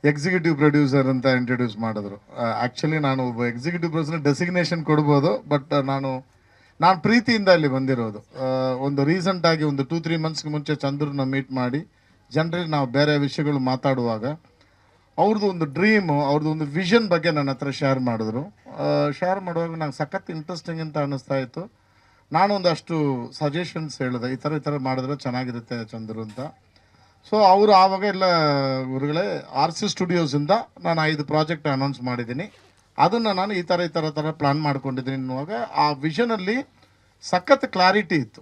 Executive producer ಅಂತ introduce ಮಾಡಿದ್ರು. Actually ನಾನು ಒಬ್ಬ ಎಕ್ಸಿಕ್ಯೂಟಿವ್ ಪ್ರೊಡ್ಯೂಸರ್ ಡೆಸಿಗ್ನೇಷನ್ ಕೊಡ್ಬೋದು, ಬಟ್ ನಾನು ಪ್ರೀತಿಯಿಂದ ಅಲ್ಲಿ ಬಂದಿರೋದು. ಒಂದು ರೀಸೆಂಟಾಗಿ ಒಂದು 2-3 ಮಂತ್ಸ್ಗೆ ಮುಂಚೆ ಚಂದ್ರನ ಮೀಟ್ ಮಾಡಿ ಜನರಲ್ಲಿ ನಾವು ಬೇರೆ ವಿಷಯಗಳು ಮಾತಾಡುವಾಗ ಅವ್ರದ್ದು ಒಂದು ಡ್ರೀಮು, ಅವ್ರದ್ದು ಒಂದು ವಿಷನ್ ಬಗ್ಗೆ ನನ್ನ ಹತ್ರ ಶೇರ್ ಮಾಡಿದ್ರು. ಶೇರ್ ಮಾಡುವಾಗ ನಂಗೆ ಸಖತ್ ಇಂಟ್ರೆಸ್ಟಿಂಗ್ ಅಂತ ಅನ್ನಿಸ್ತಾ ಇತ್ತು. ನಾನು ಒಂದಷ್ಟು ಸಜೆಷನ್ಸ್ ಹೇಳಿದೆ, ಈ ಥರ ಮಾಡಿದ್ರೆ ಚೆನ್ನಾಗಿರುತ್ತೆ ಚಂದ್ರು ಅಂತ. ಸೊ ಅವರು ಆವಾಗ ಎಲ್ಲ ಗುರುಗಳೇ RC ಸ್ಟುಡಿಯೋಸಿಂದ ನಾನು 5 ಪ್ರಾಜೆಕ್ಟ್ ಅನೌನ್ಸ್ ಮಾಡಿದ್ದೀನಿ, ಅದನ್ನು ನಾನು ಈ ಥರ ಪ್ಲ್ಯಾನ್ ಮಾಡ್ಕೊಂಡಿದ್ದೀನಿ ಅನ್ನುವಾಗ ಆ ವಿಷನಲ್ಲಿ ಸಖತ್ ಕ್ಲಾರಿಟಿ ಇತ್ತು.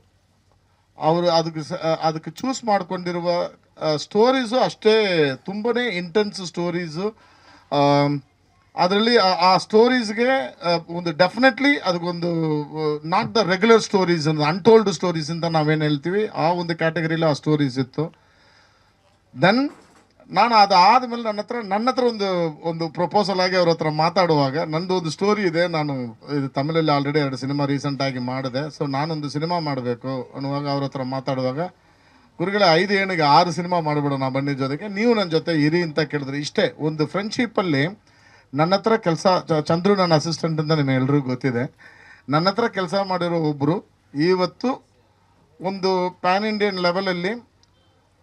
ಅವರು ಅದಕ್ಕೆ ಚೂಸ್ ಮಾಡ್ಕೊಂಡಿರುವ ಸ್ಟೋರೀಸು ಅಷ್ಟೇ ತುಂಬಾ ಇಂಟೆನ್ಸ್ ಸ್ಟೋರೀಸು. ಅದರಲ್ಲಿ ಆ ಸ್ಟೋರೀಸ್ಗೆ ಒಂದು ಡೆಫಿನೆಟ್ಲಿ ಅದಕ್ಕೊಂದು not the regular stories, untold stories ಅಂತ ನಾವೇನು ಹೇಳ್ತೀವಿ, ಆ ಒಂದು ಕ್ಯಾಟಗರಿಲಿ ಆ ಸ್ಟೋರೀಸ್ ಇತ್ತು. ದೆನ್ ನಾನು ಅದಾದಮೇಲೆ ನನ್ನ ಹತ್ರ ಒಂದು ಪ್ರಪೋಸಲ್ ಆಗಿ ಅವ್ರ ಹತ್ರ ಮಾತಾಡುವಾಗ, ನಂದು ಒಂದು ಸ್ಟೋರಿ ಇದೆ, ನಾನು ಇದು ತಮಿಳಲ್ಲಿ ಆಲ್ರೆಡಿ 2 ಸಿನಿಮಾ ರೀಸೆಂಟಾಗಿ ಮಾಡಿದೆ, ಸೊ ನಾನೊಂದು ಸಿನಿಮಾ ಮಾಡಬೇಕು ಅನ್ನುವಾಗ ಅವ್ರ ಹತ್ರ ಮಾತಾಡುವಾಗ, ಗುರುಗಳೇ 5 ಏಣಿಗೆ 6 ಸಿನಿಮಾ ಮಾಡಿಬಿಡೋಣ ಬನ್ನಿ ಜೊತೆಗೆ, ನೀವು ನನ್ನ ಜೊತೆ ಇರಿ ಅಂತ ಕೇಳಿದ್ರು. ಇಷ್ಟೇ ಒಂದು ಫ್ರೆಂಡ್ಶಿಪ್ಪಲ್ಲಿ ನನ್ನ ಹತ್ರ ಕೆಲಸ, ಚಂದ್ರು ನನ್ನ ಅಸಿಸ್ಟೆಂಟ್ ಅಂತ ನಿಮ್ಮೆಲ್ಲರಿಗೂ ಗೊತ್ತಿದೆ, ನನ್ನ ಹತ್ರ ಕೆಲಸ ಮಾಡಿರೋ ಒಬ್ಬರು ಇವತ್ತು ಒಂದು ಪ್ಯಾನ್ ಇಂಡಿಯನ್ ಲೆವೆಲಲ್ಲಿ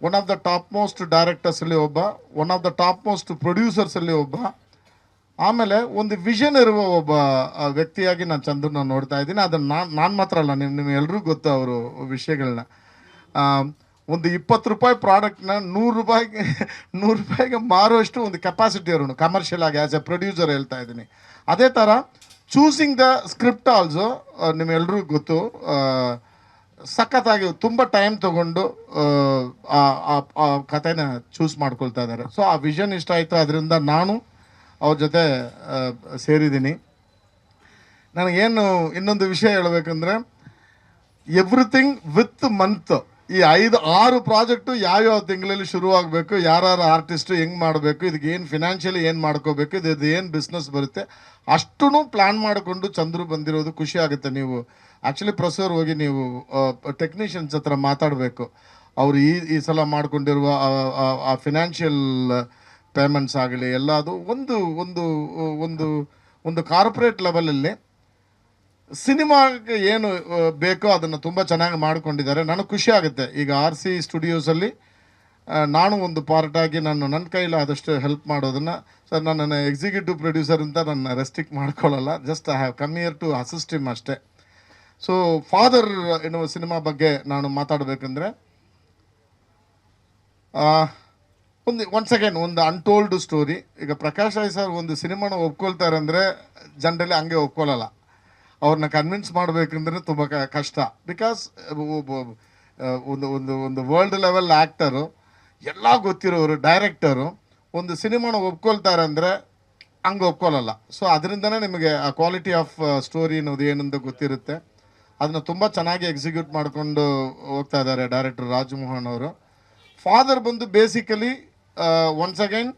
one of the top most ಡೈರೆಕ್ಟರ್ಸಲ್ಲಿ ಒಬ್ಬ, one of the top most ಪ್ರೊಡ್ಯೂಸರ್ಸಲ್ಲಿ ಒಬ್ಬ, ಆಮೇಲೆ ಒಂದು ವಿಷನ್ ಇರುವ ಒಬ್ಬ ವ್ಯಕ್ತಿಯಾಗಿ ನಾನು ಚಂದ್ರನ ನೋಡ್ತಾ ಇದ್ದೀನಿ. ಅದನ್ನು ನಾನು ಮಾತ್ರ ಅಲ್ಲ, ನಿಮ್ಗೆಲ್ರಿಗೂ ಗೊತ್ತು ಅವರು ವಿಷಯಗಳನ್ನ. ಒಂದು 20 ರೂಪಾಯಿ ಪ್ರಾಡಕ್ಟ್ನ 100 ರೂಪಾಯಿಗೆ ಮಾರುವಷ್ಟು ಒಂದು ಕೆಪಾಸಿಟಿ ಅವರು ಕಮರ್ಷಿಯಲ್ ಆಗಿ ಆ್ಯಸ್ ಎ ಪ್ರೊಡ್ಯೂಸರ್ ಹೇಳ್ತಾ ಇದ್ದೀನಿ. ಅದೇ ಥರ ಚೂಸಿಂಗ್ ದ ಸ್ಕ್ರಿಪ್ಟ್ ಆಲ್ಸೋ ನಿಮ್ಗೆಲ್ರಿಗೂ ಗೊತ್ತು, ಸಖತ್ತಾಗಿ ತುಂಬ ಟೈಮ್ ತೊಗೊಂಡು ಆ ಕಥೆನ ಚೂಸ್ ಮಾಡ್ಕೊಳ್ತಾ ಇದ್ದಾರೆ. ಸೊ ಆ ವಿಷನ್ ಇಷ್ಟ ಆಯಿತು, ಅದರಿಂದ ನಾನು ಅವ್ರ ಜೊತೆ ಸೇರಿದ್ದೀನಿ. ನನಗೇನು ಇನ್ನೊಂದು ವಿಷಯ ಹೇಳಬೇಕಂದ್ರೆ, ಎವ್ರಿಥಿಂಗ್ ವಿತ್ ಮಂತ್, ಈ 5-6 ಪ್ರಾಜೆಕ್ಟು ಯಾವ್ಯಾವ ತಿಂಗಳಲ್ಲಿ ಶುರುವಾಗಬೇಕು, ಯಾರ್ಯಾರು ಆರ್ಟಿಸ್ಟು ಹೆಂಗೆ ಮಾಡಬೇಕು, ಇದಕ್ಕೆ ಏನು ಫಿನಾನ್ಷಿಯಲಿ ಏನು ಮಾಡ್ಕೋಬೇಕು, ಇದು ಏನು ಬಿಸ್ನೆಸ್ ಬರುತ್ತೆ, ಅಷ್ಟೂ ಪ್ಲ್ಯಾನ್ ಮಾಡಿಕೊಂಡು ಚಂದ್ರು ಬಂದಿರೋದು ಖುಷಿ ಆಗುತ್ತೆ. ನೀವು ಆ್ಯಕ್ಚುಲಿ ಪ್ರೊಸೆಸರ್ ಹೋಗಿ ನೀವು ಟೆಕ್ನಿಷಿಯನ್ಸ್ ಹತ್ರ ಮಾತಾಡಬೇಕು, ಅವರು ಈ ಸಲ ಮಾಡ್ಕೊಂಡಿರುವ ಆ ಫಿನಾನ್ಷಿಯಲ್ ಪೇಮೆಂಟ್ಸ್ ಆಗಲಿ ಎಲ್ಲದು ಒಂದು ಒಂದು ಒಂದು ಒಂದು ಕಾರ್ಪೊರೇಟ್ ಲೆವೆಲಲ್ಲಿ ಸಿನಿಮಾಗೆ ಏನು ಬೇಕೋ ಅದನ್ನು ತುಂಬ ಚೆನ್ನಾಗಿ ಮಾಡ್ಕೊಂಡಿದ್ದಾರೆ. ನನಗೆ ಖುಷಿ ಆಗುತ್ತೆ. ಈಗ RC ಸ್ಟುಡಿಯೋಸಲ್ಲಿ ನಾನು ಒಂದು ಪಾರ್ಟಾಗಿ ನನ್ನ ಕೈಲಿ ಆದಷ್ಟು ಹೆಲ್ಪ್ ಮಾಡೋದನ್ನು, ಸರ್ ನನ್ನ ಎಕ್ಸಿಕ್ಯೂಟಿವ್ ಪ್ರೊಡ್ಯೂಸರ್ ಅಂತ ನನ್ನ ರೆಸ್ಟ್ರಿಕ್ಟ್ ಮಾಡ್ಕೊಳ್ಳಲ್ಲ, just I have come here to assist him ಅಷ್ಟೇ. ಸೊ ಫಾದರ್ ಎನ್ನುವ ಸಿನಿಮಾ ಬಗ್ಗೆ ನಾನು ಮಾತಾಡಬೇಕಂದ್ರೆ, ಒನ್ಸ್ ಅಗೇನ್ ಒಂದು ಅನ್ಟೋಲ್ಡ್ ಸ್ಟೋರಿ. ಈಗ ಪ್ರಕಾಶ್ ರಾಯ್ ಸರ್ ಒಂದು ಸಿನಿಮಾನ ಒಪ್ಕೊಳ್ತಾರೆ ಅಂದರೆ ಜನರಲಿ ಹಂಗೆ ಒಪ್ಕೊಳ್ಳಲ್ಲ, ಅವ್ರನ್ನ ಕನ್ವಿನ್ಸ್ ಮಾಡಬೇಕಂದ್ರೆ ತುಂಬ ಕಷ್ಟ. ಬಿಕಾಸ್ ಒಂದು ಒಂದು ಒಂದು ವರ್ಲ್ಡ್ ಲೆವೆಲ್ ಆ್ಯಕ್ಟರು, ಎಲ್ಲ ಗೊತ್ತಿರೋರು, ಡೈರೆಕ್ಟರು ಒಂದು ಸಿನಿಮಾನ ಒಪ್ಕೊಳ್ತಾರೆ ಅಂದರೆ ಹಂಗೆ ಒಪ್ಕೊಳ್ಳಲ್ಲ. ಸೊ ಅದರಿಂದನೇ ನಿಮಗೆ ಆ ಕ್ವಾಲಿಟಿ ಆಫ್ ಸ್ಟೋರಿ ಅನ್ನೋದು ಏನಂತ ಗೊತ್ತಿರುತ್ತೆ. ಅದನ್ನು ತುಂಬ ಚೆನ್ನಾಗಿ ಎಕ್ಸಿಕ್ಯೂಟ್ ಮಾಡಿಕೊಂಡು ಹೋಗ್ತಾ ಇದ್ದಾರೆ ಡೈರೆಕ್ಟರ್ ರಾಜಮೋಹನ್ ಅವರು. ಫಾದರ್ ಬಂದು ಬೇಸಿಕಲಿ ಒನ್ಸ್ ಅಗೈನ್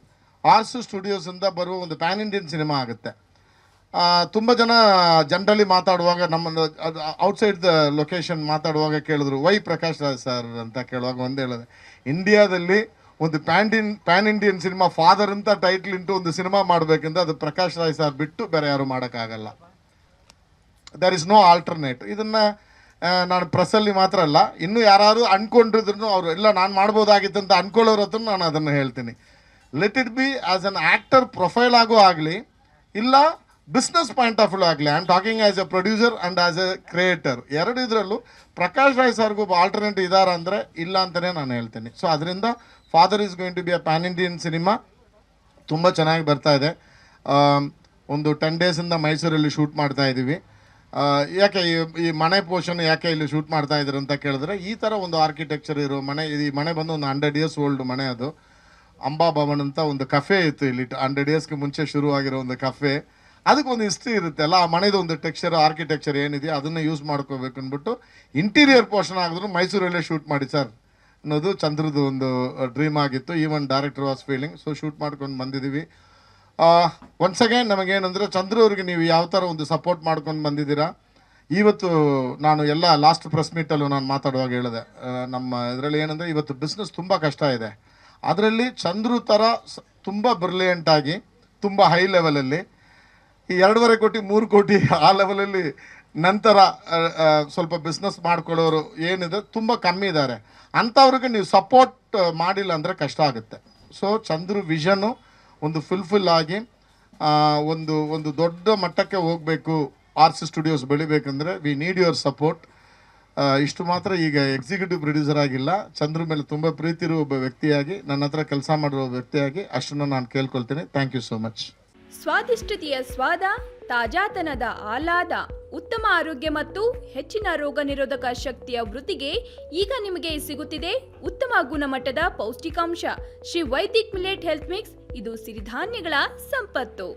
RC ಸ್ಟುಡಿಯೋಸಿಂದ ಬರುವ ಒಂದು ಪ್ಯಾನ್ ಇಂಡಿಯನ್ ಸಿನಿಮಾ ಆಗುತ್ತೆ. ತುಂಬ ಜನ ಜನರಲಿ ಮಾತಾಡುವಾಗ, ನಮ್ಮನ್ನು ಔಟ್ಸೈಡ್ ದ ಲೊಕೇಶನ್ ಮಾತಾಡುವಾಗ ಕೇಳಿದ್ರು, ವೈ ಪ್ರಕಾಶ್ ರಾಜ್ ಸರ್ ಅಂತ ಕೇಳುವಾಗ ಒಂದು ಹೇಳಿದೆ, ಇಂಡಿಯಾದಲ್ಲಿ ಒಂದು ಪ್ಯಾನ್ ಇಂಡಿಯನ್ ಸಿನಿಮಾ ಫಾದರ್ ಅಂತ ಟೈಟ್ಲ್ ಇಂಟು ಒಂದು ಸಿನಿಮಾ ಮಾಡಬೇಕಂದ್ರೆ ಅದು ಪ್ರಕಾಶ್ ರಾಯ್ ಸರ್ ಬಿಟ್ಟು ಬೇರೆ ಯಾರು ಮಾಡೋಕ್ಕಾಗಲ್ಲ. There is no alternate. ಇದನ್ನು ನಾನು ಪ್ರೆಸ್ಸಲ್ಲಿ ಮಾತ್ರ ಅಲ್ಲ, ಇನ್ನೂ ಯಾರು ಅಂದ್ಕೊಂಡಿದ್ರು ಅವರು ಎಲ್ಲ ನಾನು ಮಾಡ್ಬೋದಾಗಿತ್ತು ಅಂತ ಅಂದ್ಕೊಳ್ಳೋರ ಹತ್ರ ನಾನು ಅದನ್ನು ಹೇಳ್ತೀನಿ. Let it be as an actor profile ಆಗೋ ಆಗಲಿ, ಇಲ್ಲ ಬಿಸ್ನೆಸ್ ಪಾಯಿಂಟ್ ಆಫ್ ವ್ಯೂ ಆಗಲಿ. I am talking as A producer and as A creator, ಎರಡು ಇದರಲ್ಲೂ ಪ್ರಕಾಶ್ ರಾಯ್ ಸರ್ಗೂ ಒಬ್ಬ ಆಲ್ಟರ್ನೇಟ್ ಇದ್ದಾರೆ ಅಂದರೆ ಇಲ್ಲ ಅಂತಲೇ ನಾನು ಹೇಳ್ತೀನಿ. ಸೊ ಅದರಿಂದ father is going to be a pan Indian cinema, ತುಂಬ ಚೆನ್ನಾಗಿ ಬರ್ತಾ ಇದೆ. ಒಂದು 10 ಡೇಸಿಂದ ಮೈಸೂರಲ್ಲಿ ಶೂಟ್ ಮಾಡ್ತಾ ಇದ್ದೀವಿ. ಯಾಕೆ ಈ ಮನೆ ಪೋರ್ಷನ್ ಯಾಕೆ ಇಲ್ಲಿ ಶೂಟ್ ಮಾಡ್ತಾ ಇದ್ರು ಅಂತ ಕೇಳಿದ್ರೆ, ಈ ಥರ ಒಂದು ಆರ್ಕಿಟೆಕ್ಚರ್ ಇರೋ ಮನೆ, ಈ ಮನೆ ಬಂದು ಒಂದು 100 years ಓಲ್ಡ್ ಮನೆ. ಅದು ಅಂಬಾ ಭವನ್ ಅಂತ ಒಂದು ಕಫೆ ಇತ್ತು ಇಲ್ಲಿ, 100 yearsಗೆ ಮುಂಚೆ ಶುರುವಾಗಿರೋ ಒಂದು ಕಫೆ. ಅದಕ್ಕೊಂದು ಹಿಸ್ಟ್ರಿ ಇರುತ್ತೆ ಅಲ್ಲ, ಆ ಮನೆದು ಒಂದು ಟೆಕ್ಸ್ಚರ್ ಆರ್ಕಿಟೆಕ್ಚರ್ ಏನಿದೆಯೋ ಅದನ್ನು ಯೂಸ್ ಮಾಡ್ಕೋಬೇಕು ಅಂದ್ಬಿಟ್ಟು ಇಂಟೀರಿಯರ್ ಪೋರ್ಷನ್ ಆಗಿದ್ರು ಮೈಸೂರಲ್ಲೇ ಶೂಟ್ ಮಾಡಿ ಸರ್ ಅನ್ನೋದು ಚಂದ್ರದ್ದು ಒಂದು ಡ್ರೀಮ್ ಆಗಿತ್ತು. Even director was feeling. So shoot ಮಾಡ್ಕೊಂಡು ಬಂದಿದ್ದೀವಿ. ಒನ್ಸ್ ಅಗೇನ್ ನಮಗೇನಂದರೆ, ಚಂದ್ರು ಅವ್ರಿಗೆ ನೀವು ಯಾವ ಥರ ಒಂದು ಸಪೋರ್ಟ್ ಮಾಡ್ಕೊಂಡು ಬಂದಿದ್ದೀರಾ. ಇವತ್ತು ನಾನು ಎಲ್ಲ ಲಾಸ್ಟ್ ಪ್ರೆಸ್ ಮೀಟಲ್ಲೂ ನಾನು ಮಾತಾಡುವಾಗ ಹೇಳಿದೆ, ನಮ್ಮ ಇದರಲ್ಲಿ ಏನಂದರೆ ಇವತ್ತು ಬಿಸ್ನೆಸ್ ತುಂಬ ಕಷ್ಟ ಇದೆ. ಅದರಲ್ಲಿ ಚಂದ್ರು ಥರ ತುಂಬ ಬ್ರಿಲಿಯಂಟಾಗಿ ತುಂಬ ಹೈ ಲೆವೆಲಲ್ಲಿ ಈ 2.5 ಕೋಟಿ 3 ಕೋಟಿ ಆ ಲೆವೆಲಲ್ಲಿ ನಂತರ ಸ್ವಲ್ಪ ಬಿಸ್ನೆಸ್ ಮಾಡ್ಕೊಳ್ಳೋರು ಏನಿದೆ ತುಂಬ ಕಮ್ಮಿ ಇದ್ದಾರೆ. ಅಂಥವ್ರಿಗೆ ನೀವು ಸಪೋರ್ಟ್ ಮಾಡಿಲ್ಲ ಅಂದರೆ ಕಷ್ಟ ಆಗುತ್ತೆ. ಸೊ ಚಂದ್ರು ವಿಷನ್ನು ಒಂದು ಫುಲ್ಫಿಲ್ ಆಗಿ ಒಂದು ದೊಡ್ಡ ಮಟ್ಟಕ್ಕೆ ಹೋಗಬೇಕು, RC ಸ್ಟುಡಿಯೋಸ್ ಬೆಳಿಬೇಕಂದ್ರೆ ವಿ ನೀಡ್ ಯುವರ್ ಸಪೋರ್ಟ್. ಇಷ್ಟು ಮಾತ್ರ. ಈಗ ಎಕ್ಸಿಕ್ಯೂಟಿವ್ ಪ್ರೊಡ್ಯೂಸರ್ ಆಗಿಲ್ಲ, ಚಂದ್ರು ಮೇಲೆ ತುಂಬ ಪ್ರೀತಿ ಇರುವ ಒಬ್ಬ ವ್ಯಕ್ತಿಯಾಗಿ, ನನ್ನ ಹತ್ರ ಕೆಲಸ ಮಾಡಿರುವ ವ್ಯಕ್ತಿಯಾಗಿ ಅಷ್ಟನ್ನು ನಾನು ಕೇಳ್ಕೊಳ್ತೀನಿ. Thank you so much. ಸ್ವಾದಿಷ್ಟತೆಯ ಸ್ವಾದ, ತಾಜಾತನದ ಆಹ್ಲಾದ, ಉತ್ತಮ ಆರೋಗ್ಯ ಮತ್ತು ಹೆಚ್ಚಿನ ರೋಗ ನಿರೋಧಕ ಶಕ್ತಿಯ ವೃದ್ಧಿಗೆ ಈಗ ನಿಮಗೆ ಸಿಗುತ್ತಿದೆ ಉತ್ತಮ ಗುಣಮಟ್ಟದ ಪೌಷ್ಟಿಕಾಂಶ Shri Vaidik millet health mix. ಇದು ಸಿರಿಧಾನ್ಯಗಳ ಸಂಪತ್ತು.